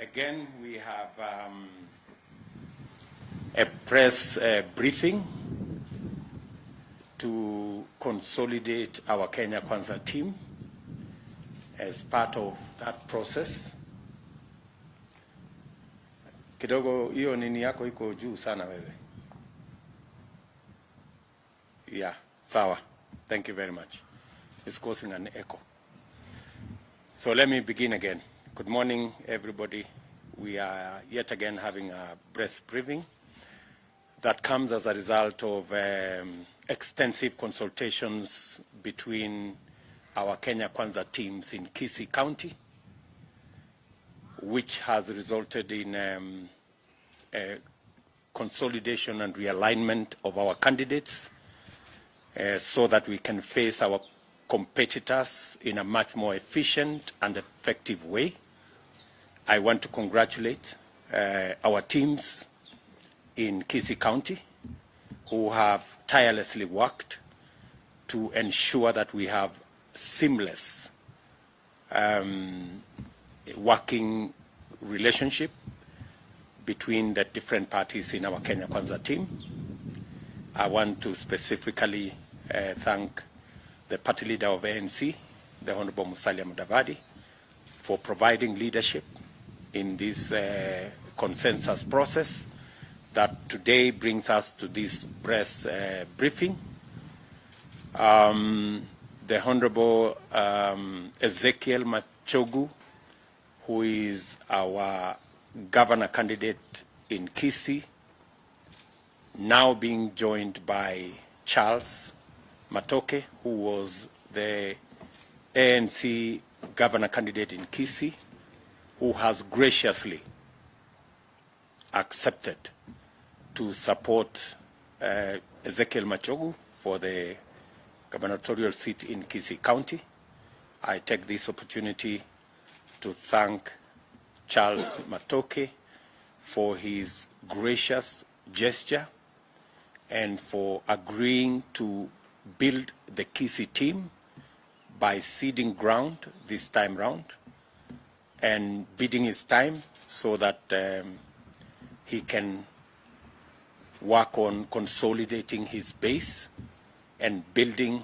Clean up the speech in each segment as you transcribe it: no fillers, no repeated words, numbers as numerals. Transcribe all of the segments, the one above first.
Again, we have a press briefing to consolidate our Kenya Kwanza team. As part of that process, kidogo hiyo nini yako iko juu sana wewe. Yeah, sawa. Thank you very much. It's causing an echo. So let me begin again. Good morning, everybody. We are yet again having a press briefing that comes as a result of extensive consultations between our Kenya Kwanza teams in Kisii County, which has resulted in a consolidation and realignment of our candidates so that we can face our competitors in a much more efficient and effective way. I want to congratulate our teams in Kisii County who have tirelessly worked to ensure that we have seamless working relationship between the different parties in our Kenya Kwanza team. I want to specifically thank the party leader of ANC, the Honorable Musalia Mudavadi, for providing leadership in this consensus process that today brings us to this press briefing. The Honorable Ezekiel Machogu, who is our governor candidate in Kisii, now being joined by Charles Matoke, who was the ANC governor candidate in Kisii, who has graciously accepted to support Ezekiel Machogu for the gubernatorial seat in Kisii County. I take this opportunity to thank Charles Matoke for his gracious gesture and for agreeing to build the Kisii team by ceding ground this time round and bidding his time so that he can work on consolidating his base and building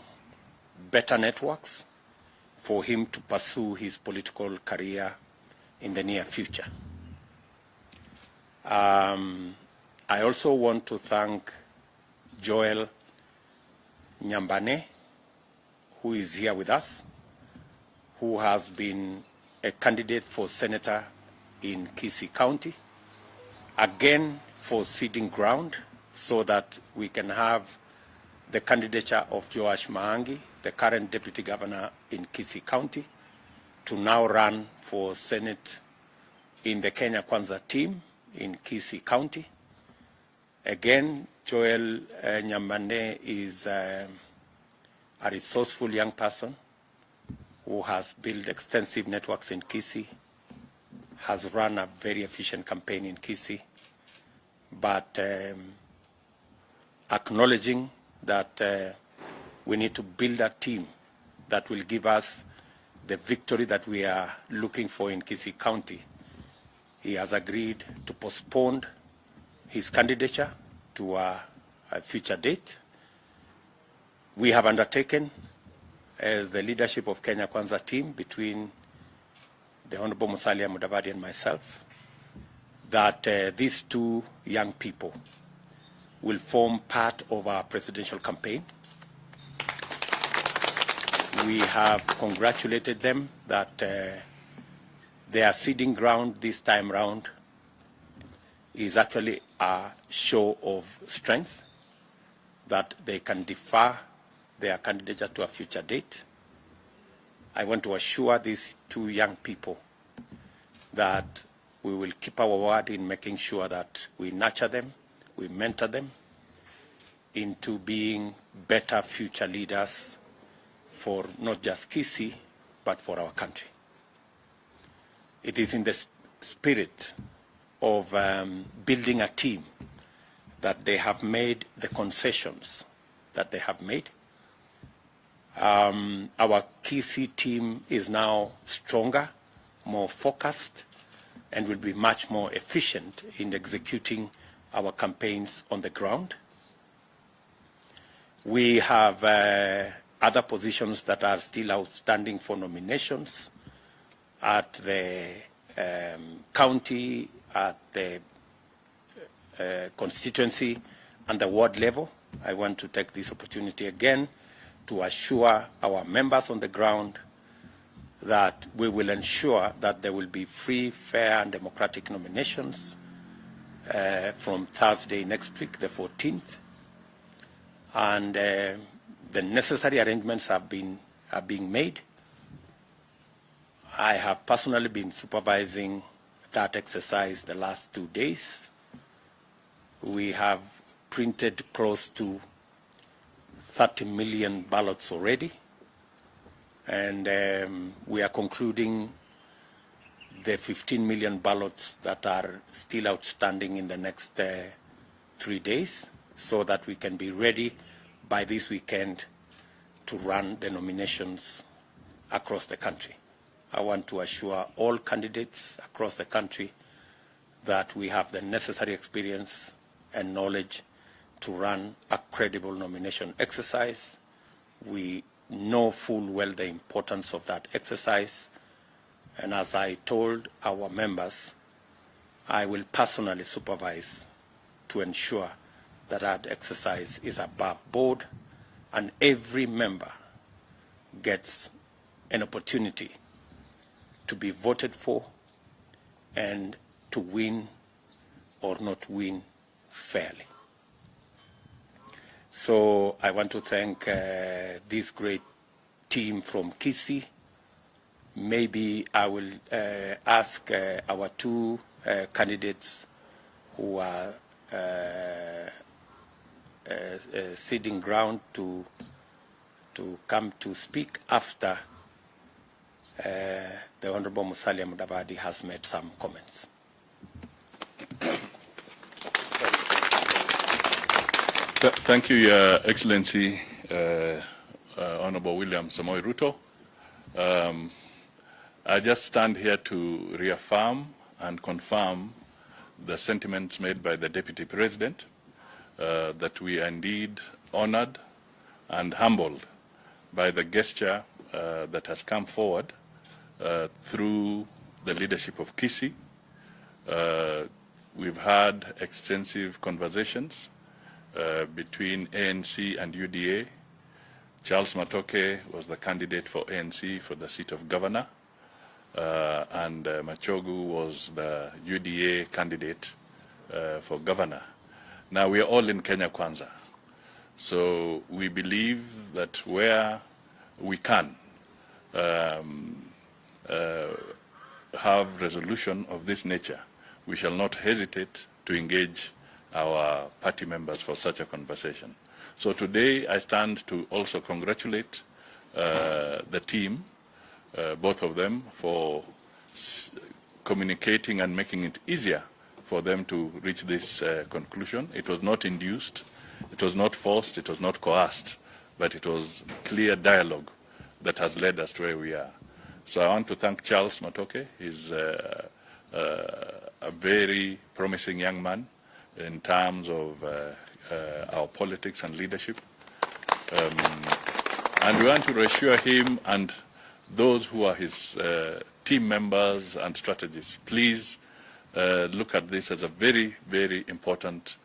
better networks for him to pursue his political career in the near future. I also want to thank Joel Nyambane, who is here with us, who has been a candidate for senator in Kisii County, again for ceding ground so that we can have the candidature of Joash Maangi, the current deputy governor in Kisii County, to now run for Senate in the Kenya Kwanza team in Kisii County. Again, Joel Nyambane is a resourceful young person who has built extensive networks in Kisii, has run a very efficient campaign in Kisii, but acknowledging that we need to build a team that will give us the victory that we are looking for in Kisii County. He has agreed to postpone his candidature to a future date. We have undertaken, as the leadership of Kenya Kwanza team between the Honorable Musalia Mudavadi and myself, that these two young people will form part of our presidential campaign. We have congratulated them that they are ceding ground this time round is actually a show of strength, that they can defer their candidature to a future date. I want to assure these two young people that we will keep our word in making sure that we nurture them, we mentor them into being better future leaders for not just Kisii, but for our country. It is in the spirit of building a team that they have made the concessions that they have made. Our Kisii team is now stronger, more focused, and will be much more efficient in executing our campaigns on the ground. We have other positions that are still outstanding for nominations at the county, at the constituency, and the ward level. I want to take this opportunity again to assure our members on the ground that we will ensure that there will be free, fair, and democratic nominations from Thursday next week, the 14th. And the necessary arrangements are being made. I have personally been supervising that exercise the last 2 days. We have printed close to 30 million ballots already, and we are concluding the 15 million ballots that are still outstanding in the next 3 days, so that we can be ready by this weekend to run the nominations across the country. I want to assure all candidates across the country that we have the necessary experience and knowledge to run a credible nomination exercise. We know full well the importance of that exercise, and as I told our members, I will personally supervise to ensure that that exercise is above board and every member gets an opportunity to be voted for and to win or not win fairly. So I want to thank this great team from Kisii. Maybe I will ask our two candidates who are ceding ground to come to speak after the Honorable Musalia Mudavadi has made some comments. Thank you, Your Excellency, Honorable William Samoei Ruto. I just stand here to reaffirm and confirm the sentiments made by the Deputy President, that we are indeed honored and humbled by the gesture that has come forward through the leadership of Kisii. We've had extensive conversations between ANC and UDA. Charles Matoke was the candidate for ANC for the seat of governor, and Machogu was the UDA candidate for governor. Now we are all in Kenya Kwanza, so we believe that where we can have resolution of this nature, we shall not hesitate to engage our party members for such a conversation. So today I stand to also congratulate the team, both of them, for communicating and making it easier for them to reach this conclusion. It was not induced, it was not forced, it was not coerced, but it was clear dialogue that has led us to where we are. So I want to thank Charles Matoke. He's a very promising young man in terms of our politics and leadership. And we want to reassure him and those who are his team members and strategists, please look at this as a very, very important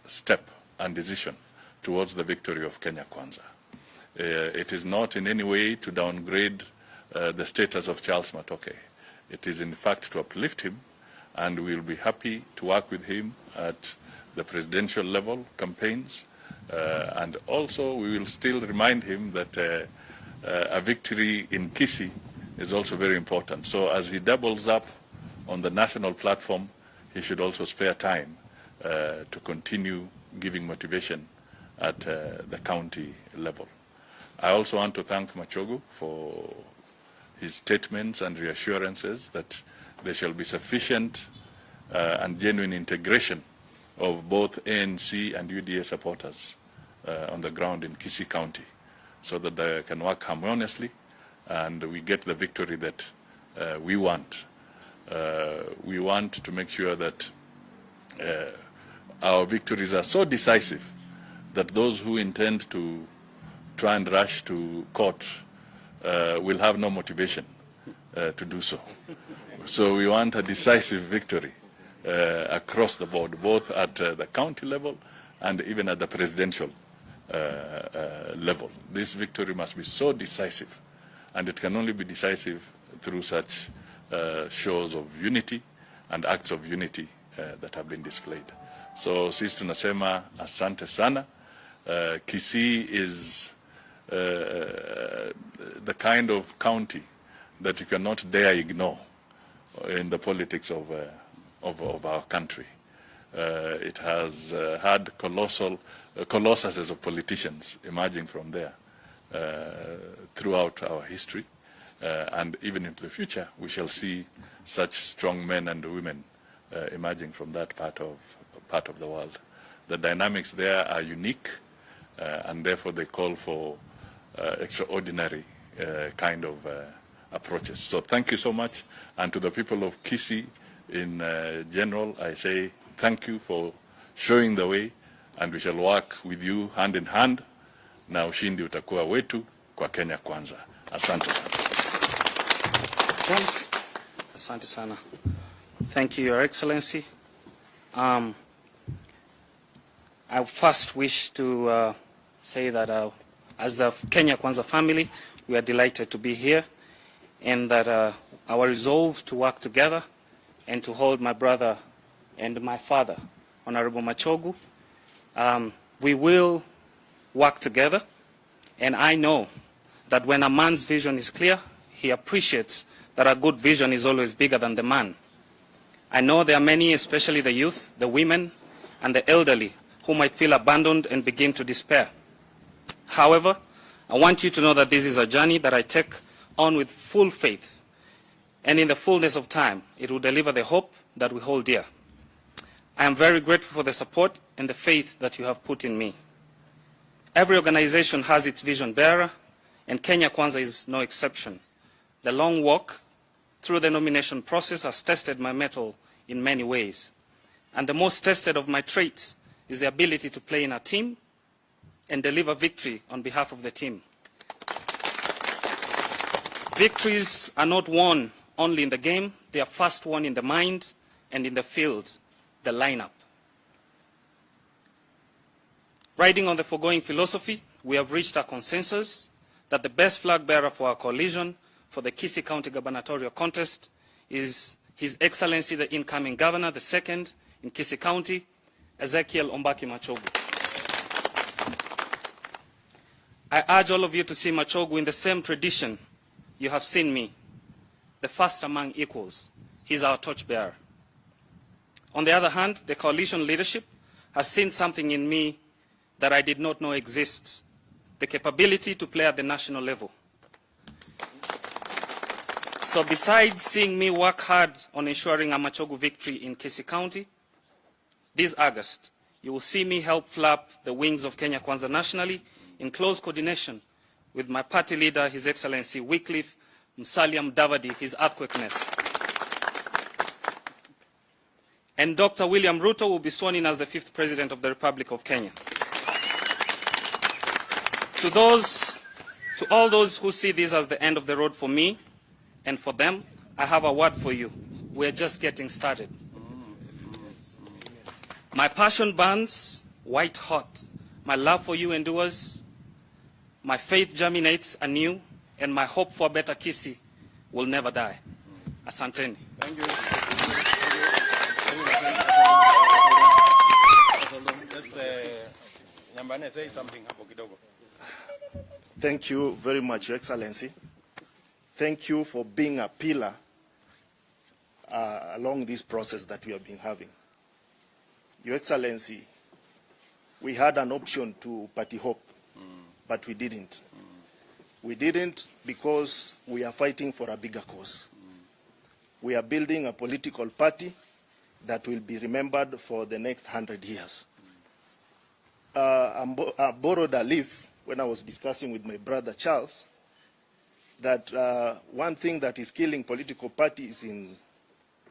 step and decision towards the victory of Kenya Kwanza. It is not in any way to downgrade the status of Charles Matoke. It is in fact to uplift him, and we will be happy to work with him at the presidential level campaigns. And also we will still remind him that a victory in Kisii is also very important. So as he doubles up on the national platform, he should also spare time to continue giving motivation at the county level. I also want to thank Machogu for his statements and reassurances that there shall be sufficient and genuine integration of both ANC and UDA supporters on the ground in Kisii County, so that they can work harmoniously and we get the victory that we want. We want to make sure that our victories are so decisive that those who intend to try and rush to court will have no motivation to do so. So we want a decisive victory across the board, both at the county level and even at the presidential level. This victory must be so decisive, and it can only be decisive through such shows of unity and acts of unity that have been displayed. So sisi tunasema asante sana. Kisii is the kind of county that you cannot dare ignore in the politics of our country. It has had colossuses of politicians emerging from there throughout our history, and even into the future we shall see such strong men and women emerging from that part of the world. The dynamics there are unique, and therefore they call for extraordinary kind of approaches. So thank you so much, and to the people of Kisii in general, I say thank you for showing the way, and we shall work with you hand in hand, na ushindi utakuwa wetu kwa Kenya kwanza. Asante sana. Asante sana. Thank you, Your Excellency. I first wish to say that as the Kenya Kwanza family, we are delighted to be here, and that our resolve to work together and to hold my brother and my father, Honorable Machogu, we will work together. And I know that when a man's vision is clear, he appreciates that a good vision is always bigger than the man. I know there are many, especially the youth, the women, and the elderly, who might feel abandoned and begin to despair. However, I want you to know that this is a journey that I take on with full faith, and in the fullness of time, it will deliver the hope that we hold dear. I am very grateful for the support and the faith that you have put in me. Every organization has its vision bearer, and Kenya Kwanza is no exception. The long walk through the nomination process has tested my mettle in many ways. And the most tested of my traits is the ability to play in a team and deliver victory on behalf of the team. Victories are not won only in the game, they are first won in the mind and in the field, the lineup. Riding on the foregoing philosophy, we have reached a consensus that the best flag bearer for our coalition for the Kisii County gubernatorial contest is His Excellency the incoming governor, the second in Kisii County, Ezekiel Ombaki Machogu. I urge all of you to see Machogu in the same tradition you have seen me, the first among equals. He's our torchbearer. On the other hand, the coalition leadership has seen something in me that I did not know exists, the capability to play at the national level. So besides seeing me work hard on ensuring a Machogu victory in Kisii County, this August, you will see me help flap the wings of Kenya Kwanza nationally in close coordination with my party leader, His Excellency Wycliffe Musalia Mudavadi, His earthquakeness. And Dr. William Ruto will be sworn in as the 5th President of the Republic of Kenya. To all those who see this as the end of the road for me and for them, I have a word for you. We're just getting started. My passion burns white hot. My love for you endures. My faith germinates anew, and my hope for a better Kisii will never die. Asanteni. Thank you. Nyambane, say something hapo kidogo. Thank you very much, Your Excellency. Thank you for being a pillar along this process that we have been having. Your Excellency, we had an option to party hop, but we didn't. We didn't because we are fighting for a bigger cause. We are building a political party that will be remembered for the next 100 years. I borrowed a leaf when I was discussing with my brother Charles that one thing that is killing political parties in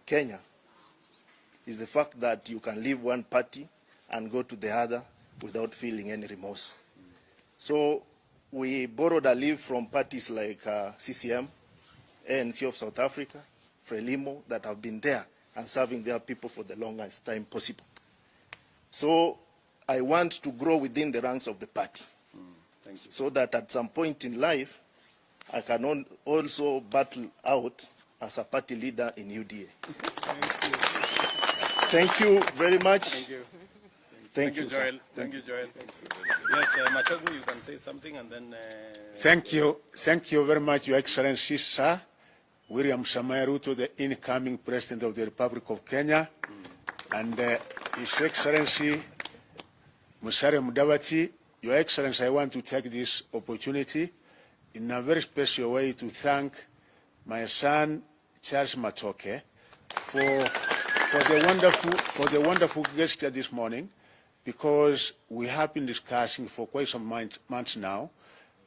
Kenya is the fact that you can leave one party and go to the other without feeling any remorse. So we borrowed a leave from parties like CCM, ANC of South Africa, Frelimo, that have been there and serving their people for the longest time possible. So I want to grow within the ranks of the party, so that at some point in life, I can also battle out as a party leader in UDA. Thank you very much. Thank you. Thank you, Joel. Thank you, Joel. Yes, Machogu, you can say something and then... Thank you very much, Your Excellency, sir. William Samoei Ruto, the incoming President of the Republic of Kenya, and His Excellency Musalia Mudavadi. Your Excellency, I want to take this opportunity in a very special way to thank my son, Charles Matoke, for the wonderful gesture this morning, because we have been discussing for quite some months now,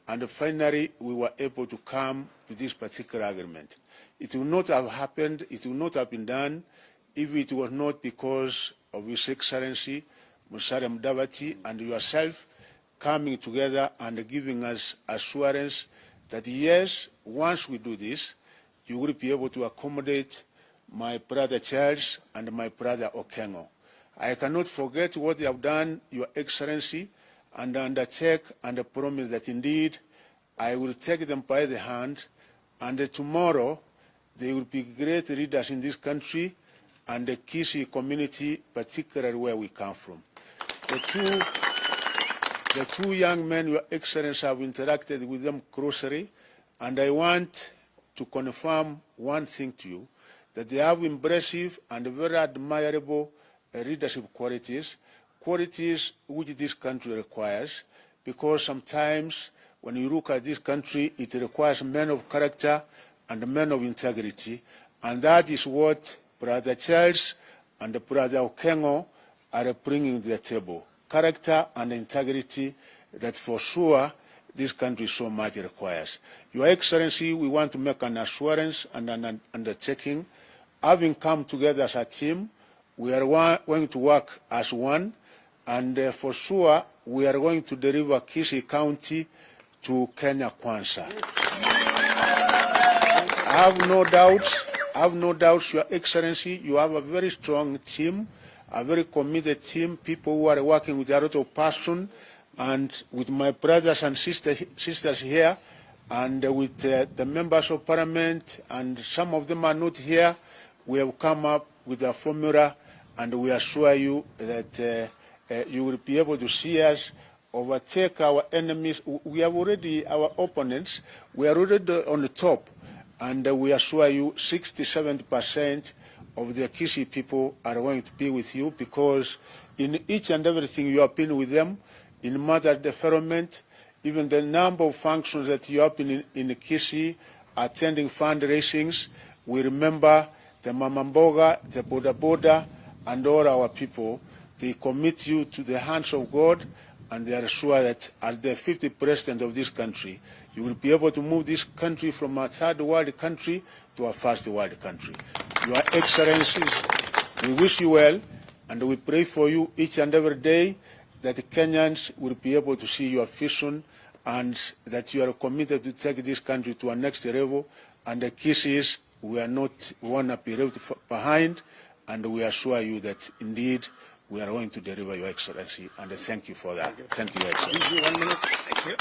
and finally we were able to come to this particular agreement. It would not have happened, it would not have been done if it was not because of His Excellency Musalia Mudavadi and yourself coming together and giving us assurance that yes, once we do this, you will be able to accommodate my brother Charles and my brother Okengo. I cannot forget what they have done, Your Excellency, and undertake and promise that indeed I will take them by the hand, and tomorrow they will be great leaders in this country and the Kisii community, particularly where we come from. The two young men, Your Excellency, have interacted with them closely, and I want to confirm one thing to you, that they have impressive and very admirable leadership qualities which this country requires, because sometimes when you look at this country, it requires men of character and men of integrity, and that is what Brother Charles and Brother Okengo are bringing to the table. Character and integrity that for sure this country so much requires. Your Excellency, we want to make an assurance and an undertaking. Having come together as a team, we are going to work as one, and for sure we are going to deliver Kisii County to Kenya Kwanza. I have no doubts, Your Excellency, you have a very strong team, a very committed team, people who are working with a lot of passion, and with my brothers and sisters here, and with the members of parliament, and some of them are not here, we have come up with a formula, and we assure you that you will be able to see us overtake our enemies. We have already, our opponents, we are already on the top, and we assure you 67% of the Kisii people are going to be with you, because in each and everything you have been with them, in mother development, even the number of functions that you have been in Kisii, attending fundraisings. We remember the Mamamboga, the Boda Boda, and all our people. They commit you to the hands of God, and they are sure that as the 50th president of this country, you will be able to move this country from a third world country to a first world country. Your Excellencies, we wish you well, and we pray for you each and every day that the Kenyans will be able to see your vision, and that you are committed to take this country to a next level, and the Kisiis, we want to be left behind, and we assure you that indeed we are going to deliver, Your Excellency, and thank you for that. Thank you, Your Excellency. 1 minute. Thank you.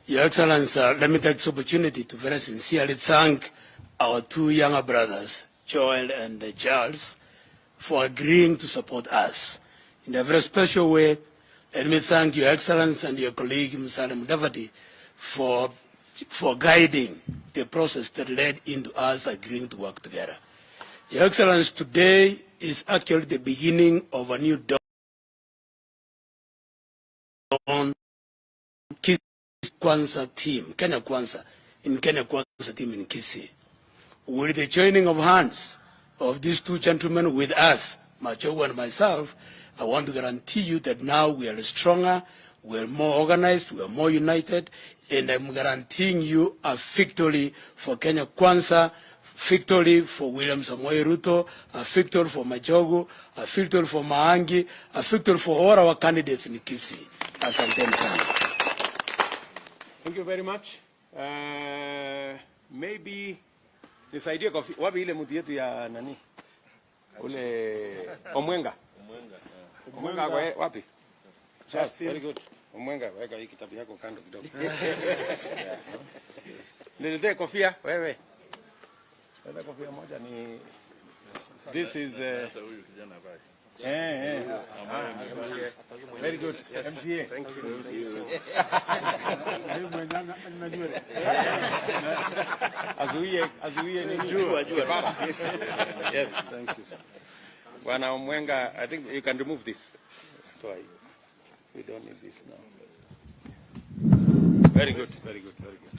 Your Excellency, let me take this opportunity to very sincerely thank our two younger brothers, Joel and Charles, for agreeing to support us. In a very special way, let me thank Your Excellency and your colleague, Musalia Mudavadi, for guiding the process that led into us agreeing to work together. Your Excellency, today is actually the beginning of a new dawn. Kisii Kwanza team, Kenya Kwanza, in Kenya Kwanza team in Kisii. With the joining of hands of these two gentlemen with us, Machogu and myself, I want to guarantee you that now we are stronger, we are more organized, we are more united, and I'm guaranteeing you a victory for Kenya Kwanza victory for William Samoei Ruto, a victory for Majogo, a victory for Maangi, a victory for all our candidates in Kisii. Asanteni sana. Thank you very much. Maybe nisaidie kwa wapi ile mtu yetu ya nani? Ule Omwenga. Omwenga wapi? Justin. Very good. Omwenga, weka hii kitabu yako kando kidogo. Niletee kofia wewe. Leta kofia moja ni this is very good. MCA. Thank you. Azuie ni jua. Yes, thank you. Bwana Omwenga, I think you can remove this. We don't need this now. Very good, very good, very good.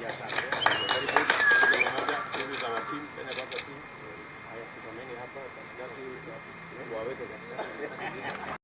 Yes.